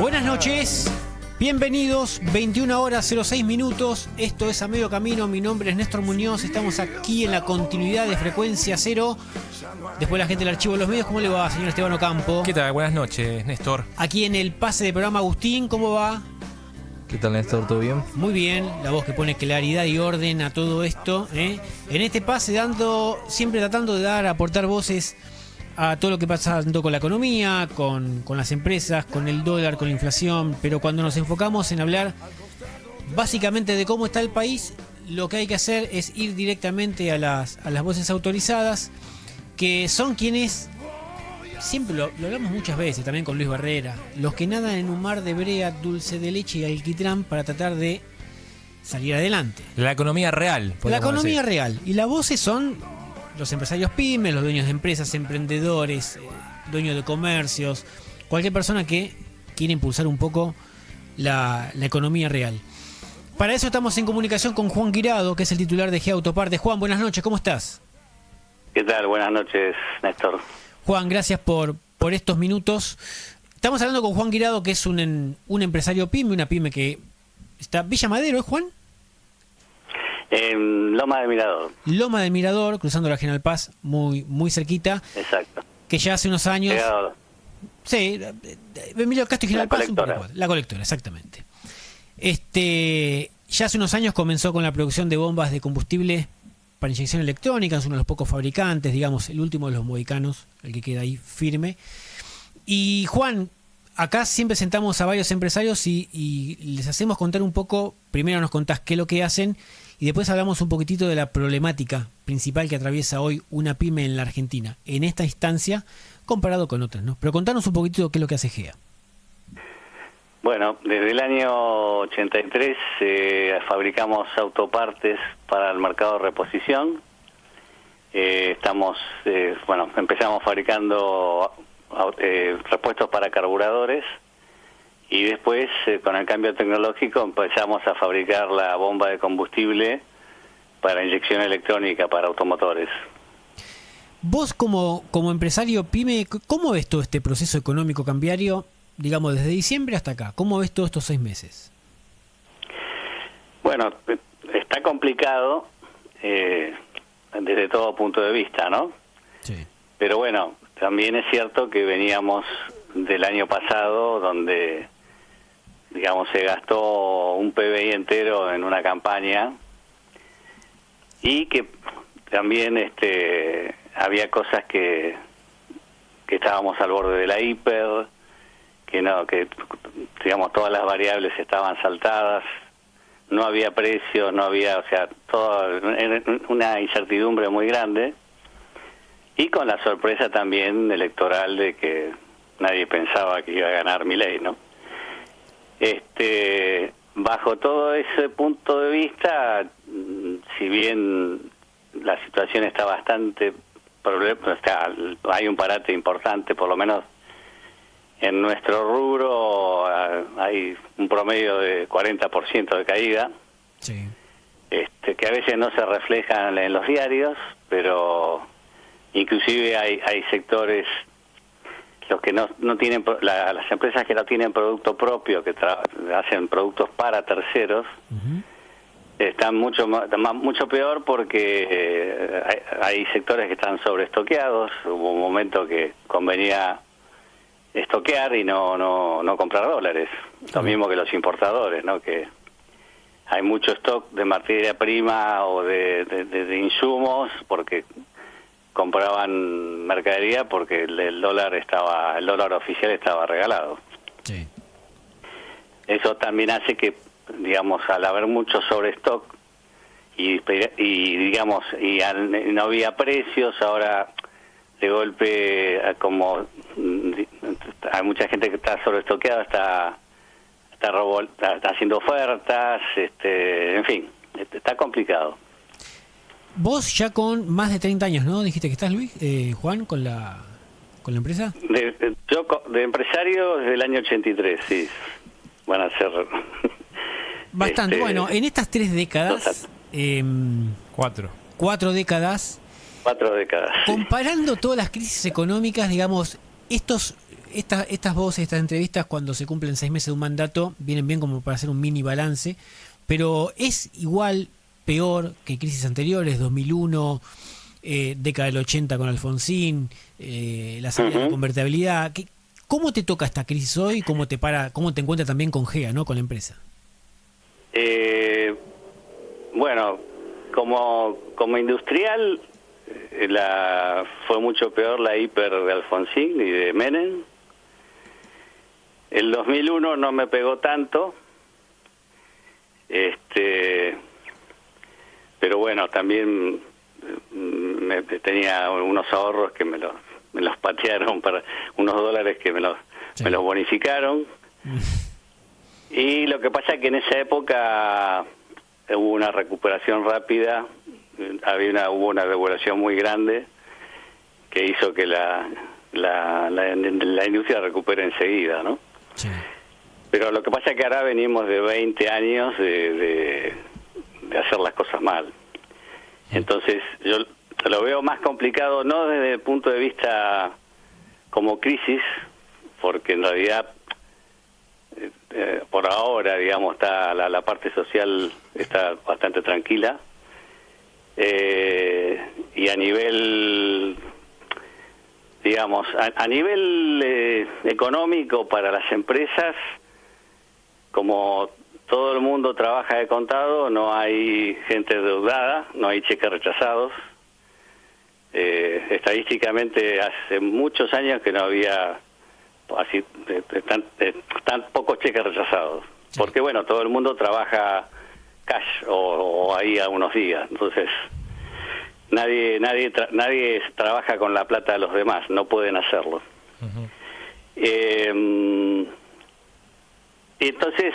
Buenas noches, bienvenidos, 21 horas 06 minutos, esto es A Medio Camino, mi nombre es Néstor Muñoz, estamos aquí en la continuidad de Frecuencia Cero. Después la gente del Archivo de los Medios, ¿cómo le va, señor Esteban Ocampo? ¿Qué tal? Buenas noches, Néstor. Aquí en el pase de programa, Agustín, ¿cómo va? ¿Qué tal, Néstor? ¿Todo bien? Muy bien, la voz que pone claridad y orden a todo esto, ¿eh? En este pase siempre tratando de aportar voces a todo lo que pasa tanto con la economía, con las empresas, con el dólar, con la inflación, pero cuando nos enfocamos en hablar básicamente de cómo está el país, lo que hay que hacer es ir directamente a las voces autorizadas, que son quienes, siempre lo hablamos muchas veces, también con Luis Barrera, los que nadan en un mar de brea, dulce de leche y alquitrán para tratar de salir adelante. La economía real. La economía real. Y las voces son los empresarios pymes, los dueños de empresas, emprendedores, dueños de comercios, cualquier persona que quiera impulsar un poco la economía real. Para eso estamos en comunicación con Juan Guirado, que es el titular de G-Autopartes. Juan, buenas noches, ¿cómo estás? ¿Qué tal? Buenas noches, Néstor. Juan, gracias por estos minutos. Estamos hablando con Juan Guirado, que es un empresario pyme, una pyme que está... Villa Madero, ¿eh, Juan? En Loma del Mirador. Loma del Mirador, cruzando la General Paz, muy cerquita. Exacto. Que ya hace unos años... Llegado. Sí, Emilio Castro y General Paz. La colectora, exactamente. Ya hace unos años comenzó con la producción de bombas de combustible para inyección electrónica, es uno de los pocos fabricantes, digamos, el último de los mohicanos, el que queda ahí firme. Y Juan, acá siempre sentamos a varios empresarios y les hacemos contar un poco, primero nos contás qué es lo que hacen y después hablamos un poquitito de la problemática principal que atraviesa hoy una pyme en la Argentina, en esta instancia, comparado con otras, ¿no? Pero contanos un poquitito qué es lo que hace GEA. Bueno, desde el año 83 fabricamos autopartes para el mercado de reposición. Empezamos fabricando repuestos para carburadores y después, con el cambio tecnológico, empezamos a fabricar la bomba de combustible para inyección electrónica para automotores. Vos como empresario pyme, ¿cómo ves todo este proceso económico cambiario, digamos, desde diciembre hasta acá? ¿Cómo ves todos estos 6 meses? Bueno, está complicado desde todo punto de vista, ¿no? Sí. Pero bueno, también es cierto que veníamos del año pasado donde, digamos, se gastó un PBI entero en una campaña y que también había cosas que estábamos al borde de la hiper, que digamos todas las variables estaban saltadas, no había precios, era una incertidumbre muy grande y con la sorpresa también electoral de que nadie pensaba que iba a ganar Milei, ¿no? Bajo todo ese punto de vista, si bien la situación está bastante hay un parate importante, por lo menos en nuestro rubro hay un promedio de 40% de caída, sí. Que a veces no se reflejan en los diarios, pero inclusive hay sectores, los que no tienen, las empresas que no tienen producto propio, que hacen productos para terceros, uh-huh. Están mucho peor porque hay sectores que están sobreestoqueados. Hubo un momento que convenía estoquear y no comprar dólares. Lo mismo que los importadores, ¿no? Que hay mucho stock de materia prima o de insumos porque compraban mercadería porque el dólar oficial estaba regalado. Sí. Eso también hace que, digamos, al haber mucho sobrestock y no había precios, ahora de golpe, como hay mucha gente que está sobreestoqueada, está haciendo ofertas, en fin, está complicado. Vos ya con más de 30 años, ¿no? Dijiste que estás, Luis, Juan, con la empresa. Yo de empresario desde el año 83, sí. Van a ser... Bastante. Bueno, en estas 3 décadas... 4. 4 décadas... 4 décadas. Comparando todas las crisis económicas, digamos, estos estas voces, estas entrevistas, cuando se cumplen 6 meses de un mandato, vienen bien como para hacer un mini balance, pero es igual, peor que crisis anteriores, 2001, década del 80 con Alfonsín, la salida de la convertibilidad. ¿Cómo te toca esta crisis hoy? ¿Cómo te encuentra también con GEA, ¿no? Con la empresa? Bueno, como industrial, fue mucho peor la hiper de Alfonsín y de Menem. El 2001 no me pegó tanto, pero bueno, también tenía unos ahorros que me los patearon, para unos dólares que me los bonificaron. Y lo que pasa es que en esa época hubo una recuperación rápida, hubo una devaluación muy grande que hizo que la industria recupere enseguida, ¿no? Sí. Pero lo que pasa es que ahora venimos de 20 años de hacer las cosas mal. Entonces yo lo veo más complicado, no desde el punto de vista como crisis, porque en realidad por ahora, digamos, está la parte social está bastante tranquila, y a nivel, digamos, a nivel económico para las empresas, como todo el mundo trabaja de contado, no hay gente endeudada, no hay cheques rechazados. Estadísticamente hace muchos años que no había así tan pocos cheques rechazados, porque bueno, todo el mundo trabaja cash o ahí a unos días, entonces nadie trabaja con la plata de los demás, no pueden hacerlo. Entonces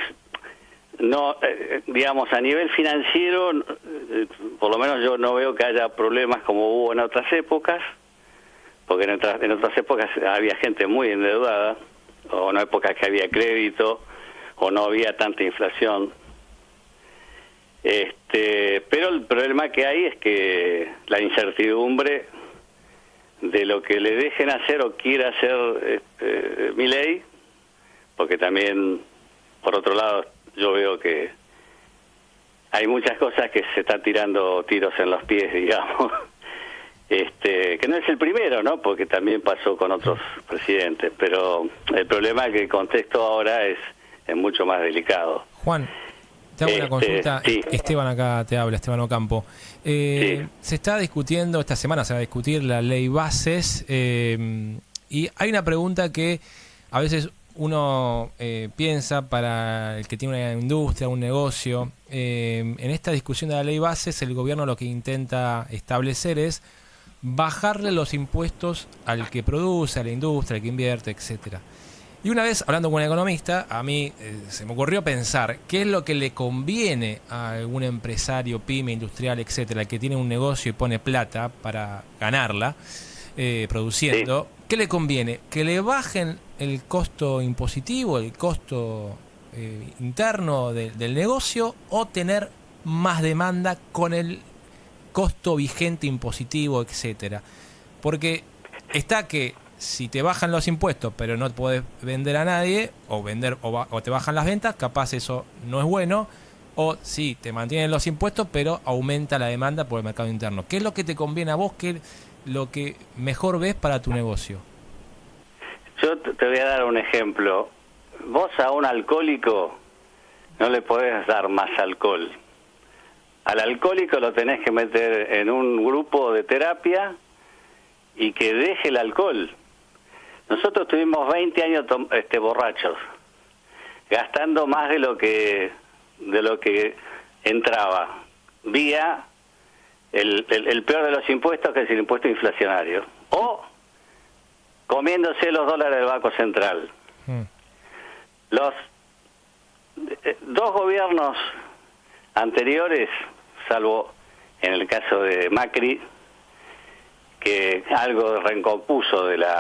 no, digamos, a nivel financiero, por lo menos yo no veo que haya problemas como hubo en otras épocas, porque en otras épocas había gente muy endeudada, o en épocas que había crédito, o no había tanta inflación. Pero el problema que hay es que la incertidumbre de lo que le dejen hacer o quiera hacer Milei, porque también, por otro lado, yo veo que hay muchas cosas que se están tirando tiros en los pies, digamos. Que no es el primero, ¿no? Porque también pasó con otros presidentes, pero el problema es que el contexto ahora es mucho más delicado. Juan, te hago una consulta. Sí. Esteban acá te habla, Esteban Ocampo. Sí. Se está discutiendo, esta semana se va a discutir la ley bases, y hay una pregunta que a veces uno piensa para el que tiene una industria, un negocio. En esta discusión de la ley bases, el gobierno lo que intenta establecer es bajarle los impuestos al que produce, a la industria, al que invierte, etcétera. Y una vez, hablando con un economista, a mí se me ocurrió pensar qué es lo que le conviene a algún empresario, pyme, industrial, etcétera, que tiene un negocio y pone plata para ganarla, produciendo. Sí. ¿Qué le conviene? ¿Que le bajen el costo impositivo, el costo interno del negocio, o tener más demanda con el costo vigente impositivo, etcétera? Porque está que si te bajan los impuestos pero no podés vender a nadie, o te bajan las ventas, capaz eso no es bueno, o sí, te mantienen los impuestos pero aumenta la demanda por el mercado interno. ¿Qué es lo que te conviene a vos? ¿Qué es lo que mejor ves para tu negocio? Yo te voy a dar un ejemplo. Vos a un alcohólico no le podés dar más alcohol. Al alcohólico lo tenés que meter en un grupo de terapia y que deje el alcohol. Nosotros tuvimos 20 años borrachos, gastando más de lo que entraba, vía el peor de los impuestos, que es el impuesto inflacionario, o comiéndose los dólares del Banco Central. Los dos gobiernos anteriores, salvo en el caso de Macri, que algo recompuso de los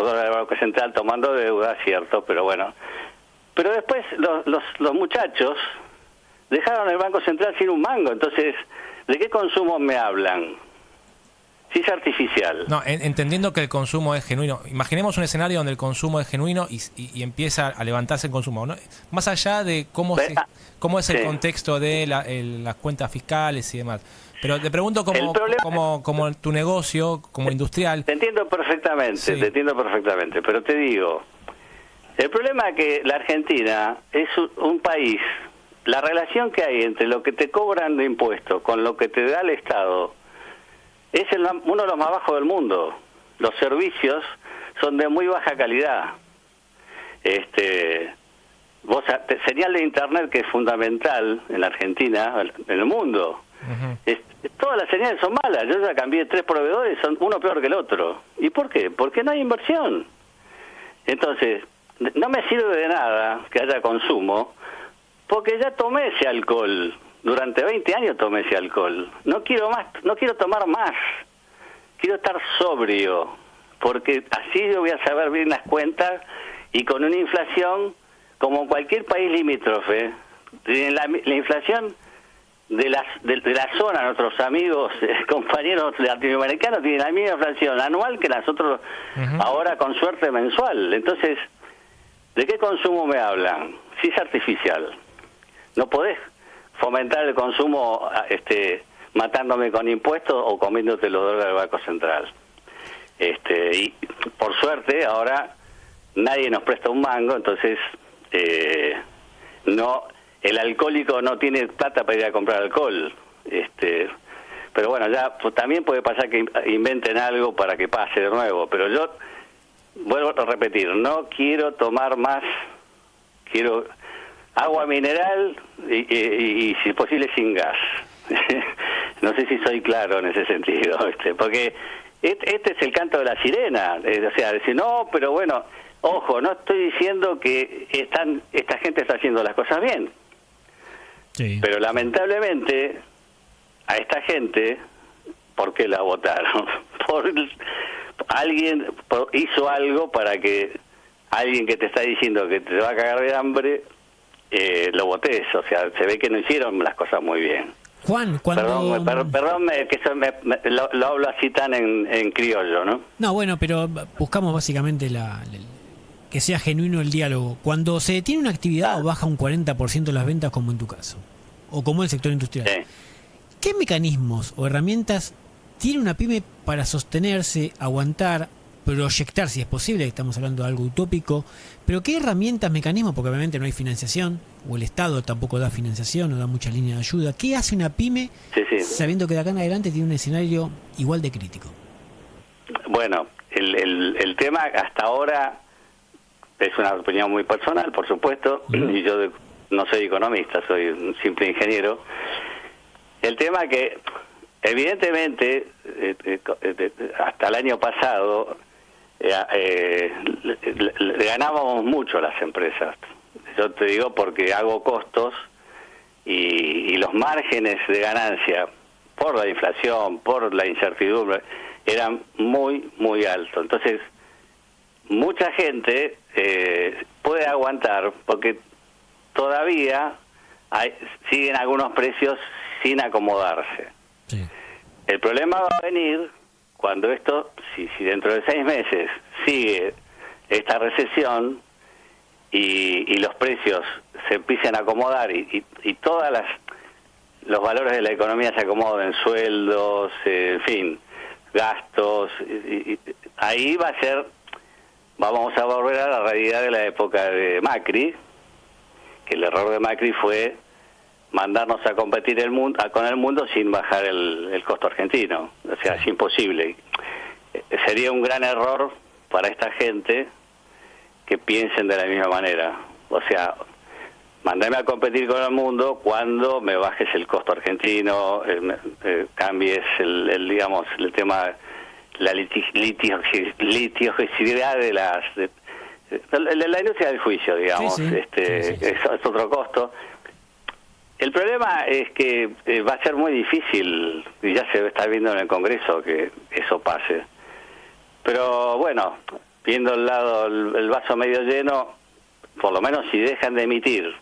dólares del Banco Central tomando deuda, cierto, pero bueno. Pero después los muchachos dejaron el Banco Central sin un mango, entonces, ¿de qué consumo me hablan? Sí es artificial. No, entendiendo que el consumo es genuino. Imaginemos un escenario donde el consumo es genuino y empieza a levantarse el consumo, ¿no? Más allá de cómo es el sí. contexto de las cuentas fiscales y demás. Pero te pregunto como tu negocio, como industrial. Te entiendo perfectamente, Sí. te entiendo perfectamente, pero te digo, el problema es que la Argentina es un país, la relación que hay entre lo que te cobran de impuestos con lo que te da el Estado es uno de los más bajos del mundo. Los servicios son de muy baja calidad. Señal de internet que es fundamental en la Argentina, en el mundo. Uh-huh. Todas las señales son malas. Yo ya cambié 3 proveedores, son uno peor que el otro. ¿Y por qué? Porque no hay inversión. Entonces, no me sirve de nada que haya consumo, porque ya tomé ese alcohol. Durante 20 años tomé ese alcohol. No quiero más, no quiero tomar más. Quiero estar sobrio, porque así yo voy a saber bien las cuentas y con una inflación como en cualquier país limítrofe. La inflación de la zona, nuestros amigos, compañeros latinoamericanos tienen la misma inflación anual que nosotros, ahora con suerte mensual. Entonces, ¿de qué consumo me hablan? Si es artificial. No podés fomentar el consumo matándome con impuestos o comiéndote los dólares del Banco Central. Y por suerte ahora nadie nos presta un mango, entonces no, el alcohólico no tiene plata para ir a comprar alcohol. Pero bueno, ya pues, también puede pasar que inventen algo para que pase de nuevo, pero yo vuelvo a repetir, no quiero tomar más, quiero agua mineral y si es posible sin gas. No sé si soy claro en ese sentido, porque este es el canto de la sirena, o sea, decir, no, pero bueno, ojo, no estoy diciendo que esta gente está haciendo las cosas bien, sí. Pero lamentablemente a esta gente, ¿por qué la votaron? Alguien hizo algo para que alguien que te está diciendo que te va a cagar de hambre lo votés, o sea, se ve que no hicieron las cosas muy bien. Juan, cuando... Perdón que eso lo hablo así tan en criollo, ¿no? No, bueno, pero buscamos básicamente que sea genuino el diálogo. Cuando se detiene una actividad o baja un 40% las ventas, como en tu caso, o como el sector industrial, sí. ¿Qué mecanismos o herramientas tiene una pyme para sostenerse, aguantar, proyectar, si es posible, estamos hablando de algo utópico, pero qué herramientas, mecanismos, porque obviamente no hay financiación, o el Estado tampoco da financiación, no da mucha línea de ayuda? ¿Qué hace una pyme sabiendo que de acá en adelante tiene un escenario igual de crítico? Bueno, el tema hasta ahora es una opinión muy personal, por supuesto, y yo no soy economista, soy un simple ingeniero. El tema que, evidentemente, hasta el año pasado, le ganábamos mucho a las empresas. Yo te digo porque hago costos y los márgenes de ganancia por la inflación, por la incertidumbre, eran muy, muy altos. Entonces, mucha gente puede aguantar porque todavía siguen algunos precios sin acomodarse. Sí. El problema va a venir cuando esto, si dentro de 6 meses sigue esta recesión y los precios se empiecen a acomodar y todos los valores de la economía se acomoden, sueldos, en fin, gastos, ahí vamos a volver a la realidad de la época de Macri, que el error de Macri fue mandarnos a competir con el mundo sin bajar el costo argentino. O sea, es imposible. Sería un gran error para esta gente que piensen de la misma manera. O sea, mandame a competir con el mundo cuando me bajes el costo argentino, cambies digamos, el tema, la litigiosidad de la industria del juicio, digamos. Sí. Es otro costo. El problema es que va a ser muy difícil, y ya se está viendo en el Congreso que eso pase. Pero bueno, viendo el vaso medio lleno, por lo menos si dejan de emitir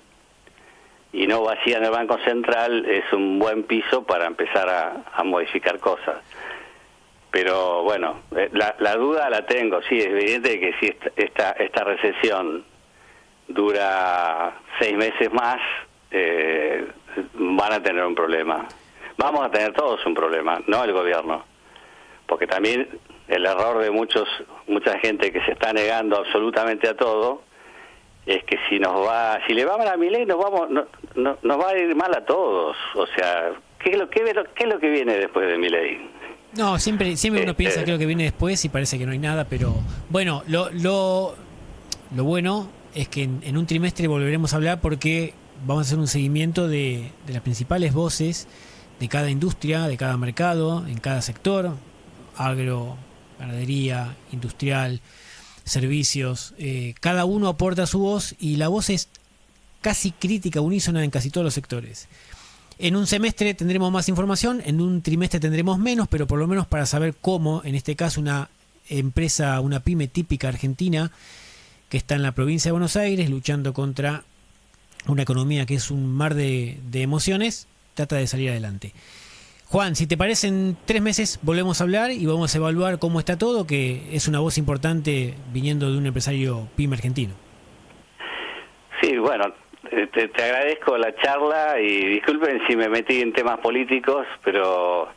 y no vacían el Banco Central, es un buen piso para empezar a modificar cosas. Pero bueno, la duda la tengo. Sí, es evidente que si esta recesión dura 6 meses más, van a tener un problema. Vamos a tener todos un problema, no el gobierno. Porque también el error de mucha gente que se está negando absolutamente a todo es que si le va mal a Milei, nos va a ir mal a todos. O sea, ¿qué es lo que viene después de Milei? No, siempre uno piensa que lo que viene después y parece que no hay nada, pero bueno, lo bueno es que en un trimestre volveremos a hablar porque vamos a hacer un seguimiento de las principales voces de cada industria, de cada mercado, en cada sector, agro, ganadería, industrial, servicios, cada uno aporta su voz y la voz es casi crítica, unísona en casi todos los sectores. En un semestre tendremos más información, en un trimestre tendremos menos, pero por lo menos para saber cómo, en este caso, una empresa, una pyme típica argentina que está en la provincia de Buenos Aires luchando contra una economía que es un mar de emociones, trata de salir adelante. Juan, si te parece, en 3 meses volvemos a hablar y vamos a evaluar cómo está todo, que es una voz importante viniendo de un empresario pyme argentino. Sí, bueno, te agradezco la charla y disculpen si me metí en temas políticos, pero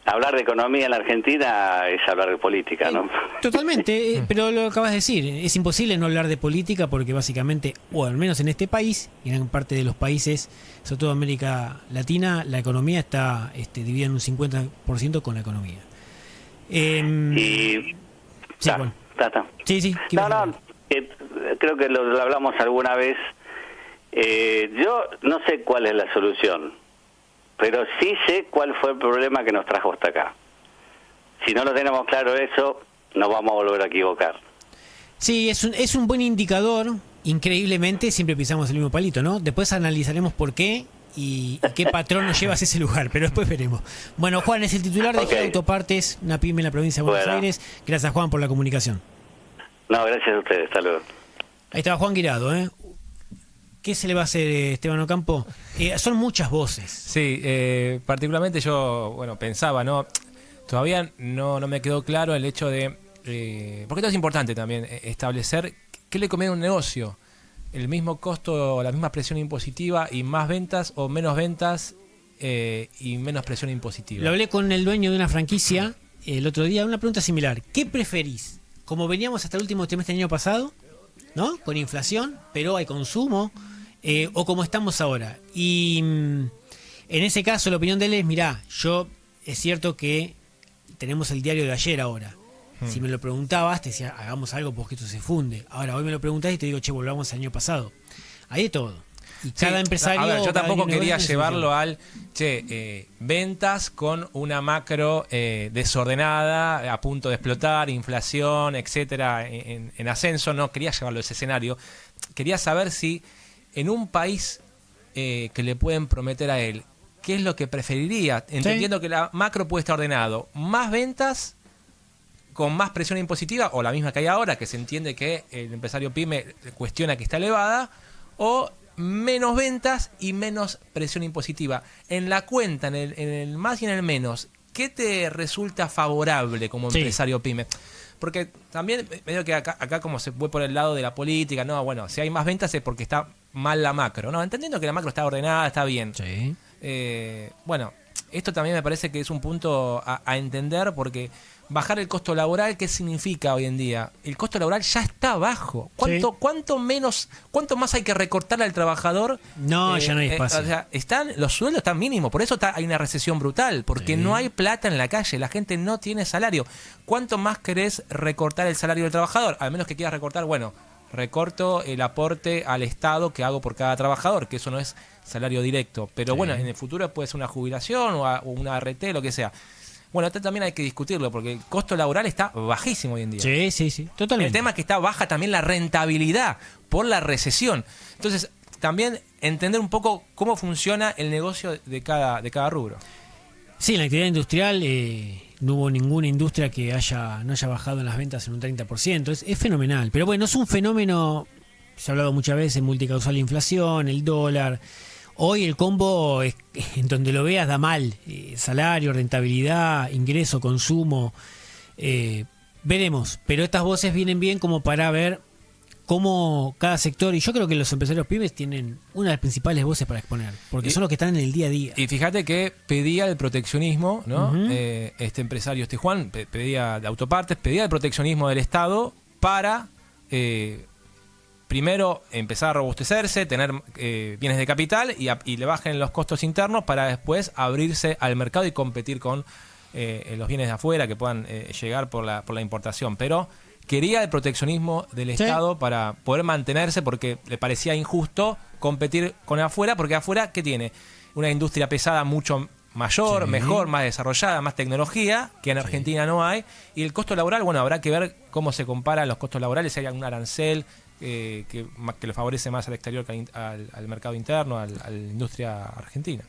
hablar de economía en la Argentina es hablar de política, ¿no? Totalmente, pero lo acabas de decir, es imposible no hablar de política porque básicamente, o al menos en este país, y en gran parte de los países, sobre todo América Latina, la economía está dividida en un 50% con la economía. Sí, Juan. Sí. Creo que lo hablamos alguna vez. Yo no sé cuál es la solución, pero sí sé cuál fue el problema que nos trajo hasta acá. Si no lo tenemos claro eso, nos vamos a volver a equivocar. Sí, es un buen indicador. Increíblemente siempre pisamos el mismo palito, ¿no? Después analizaremos por qué y qué patrón nos lleva a ese lugar, pero después veremos. Bueno, Juan es el titular de G Autopartes, una pyme en la provincia de Buenos Aires. Gracias, Juan, por la comunicación. No, gracias a ustedes. Hasta luego. Ahí estaba Juan Guirado, ¿eh? ¿Qué se le va a hacer, Esteban Ocampo? Son muchas voces. Sí, particularmente yo, pensaba, ¿no? Todavía no me quedó claro el hecho de... porque esto es importante también, establecer qué le conviene a un negocio. El mismo costo, la misma presión impositiva y más ventas o menos ventas y menos presión impositiva. Lo hablé con el dueño de una franquicia el otro día, una pregunta similar. ¿Qué preferís? Como veníamos hasta el último trimestre del año pasado, ¿no? Con inflación, pero hay consumo, o como estamos ahora. Y en ese caso la opinión de él es, mirá, es cierto que tenemos el diario de ayer ahora. Si me lo preguntabas, te decía, hagamos algo porque esto se funde. Ahora, hoy me lo preguntás y te digo, volvamos al año pasado. Hay de todo. Y cada empresario... A ver, yo tampoco quería llevarlo al... ventas con una macro desordenada, a punto de explotar, inflación, etcétera, en ascenso. No quería llevarlo a ese escenario. Quería saber si en un país que le pueden prometer a él, ¿qué es lo que preferiría? Entendiendo que la macro puede estar ordenado. ¿Más ventas con más presión impositiva, o la misma que hay ahora, que se entiende que el empresario pyme cuestiona que está elevada, o menos ventas y menos presión impositiva? En la cuenta, en el más y en el menos, ¿qué te resulta favorable como empresario pyme? Porque también medio que acá como se fue por el lado de la política, no, bueno, si hay más ventas es porque está mal la macro, no, entendiendo que la macro está ordenada, está bien. Sí. Bueno, esto también me parece que es un punto a entender, porque bajar el costo laboral, ¿qué significa hoy en día? El costo laboral ya está bajo. ¿Cuánto más hay que recortar al trabajador? No, ya no hay espacio. O sea, los sueldos están mínimos, por eso hay una recesión brutal, porque no hay plata en la calle, la gente no tiene salario. ¿Cuánto más querés recortar el salario del trabajador? Al menos que quieras recortar, bueno, recorto el aporte al Estado que hago por cada trabajador, que eso no es salario directo. Pero bueno, en el futuro puede ser una jubilación o una ART, lo que sea. Bueno, esto también hay que discutirlo, porque el costo laboral está bajísimo hoy en día. Sí, totalmente. El tema es que está baja también la rentabilidad por la recesión. Entonces, también entender un poco cómo funciona el negocio de cada rubro. Sí, en la actividad industrial no hubo ninguna industria que no haya bajado en las ventas en un 30%. Es fenomenal. Pero bueno, es un fenómeno, se ha hablado muchas veces, multicausal de inflación, el dólar. Hoy el combo, en donde lo veas, da mal. Salario, rentabilidad, ingreso, consumo. Veremos. Pero estas voces vienen bien como para ver cómo cada sector, y yo creo que los empresarios pymes tienen una de las principales voces para exponer, porque son los que están en el día a día. Y fíjate que pedía el proteccionismo, ¿no? Ujú. Este empresario, Juan, pedía de autopartes, pedía el proteccionismo del Estado para primero empezar a robustecerse, tener bienes de capital y le bajen los costos internos para después abrirse al mercado y competir con los bienes de afuera que puedan llegar por la importación. Pero quería el proteccionismo del Estado para poder mantenerse, porque le parecía injusto competir con afuera, porque afuera, ¿qué tiene? Una industria pesada mucho mayor, mejor, más desarrollada, más tecnología, que en Argentina no hay. Y el costo laboral, bueno, habrá que ver cómo se comparan los costos laborales, si hay algún arancel que le favorece más al exterior que al mercado interno, a la industria argentina.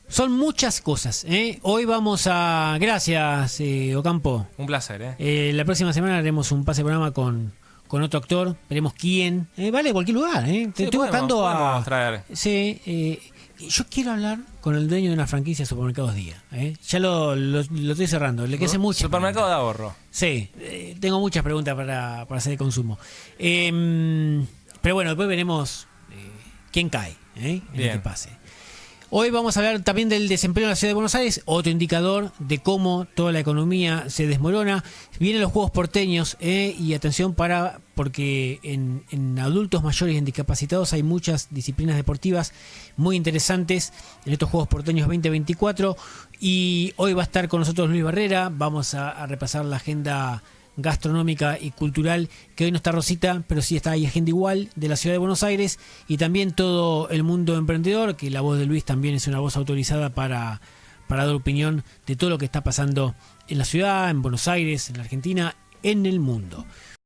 Son muchas cosas, ¿eh? Hoy vamos a... Gracias, Ocampo. Un placer, ¿eh? La próxima semana haremos un pase programa con otro actor. Veremos quién. Vale, cualquier lugar, ¿eh? Sí, Estoy buscando podemos traer. Sí, yo quiero hablar con el dueño de una franquicia de supermercados Día. Ya lo estoy cerrando. Le queda mucho. Supermercado de ahorro. Sí, tengo muchas preguntas para hacer de consumo. Pero bueno, después veremos quién cae en este pase. Hoy vamos a hablar también del desempleo en la ciudad de Buenos Aires, otro indicador de cómo toda la economía se desmorona. Vienen los Juegos Porteños y atención porque en adultos mayores y en discapacitados hay muchas disciplinas deportivas muy interesantes en estos Juegos Porteños 2024. Y hoy va a estar con nosotros Luis Barrera, vamos a repasar la agenda gastronómica y cultural, que hoy no está Rosita, pero sí está ahí agenda igual de la ciudad de Buenos Aires, y también todo el mundo emprendedor, que la voz de Luis también es una voz autorizada para dar opinión de todo lo que está pasando en la ciudad, en Buenos Aires, en la Argentina, en el mundo.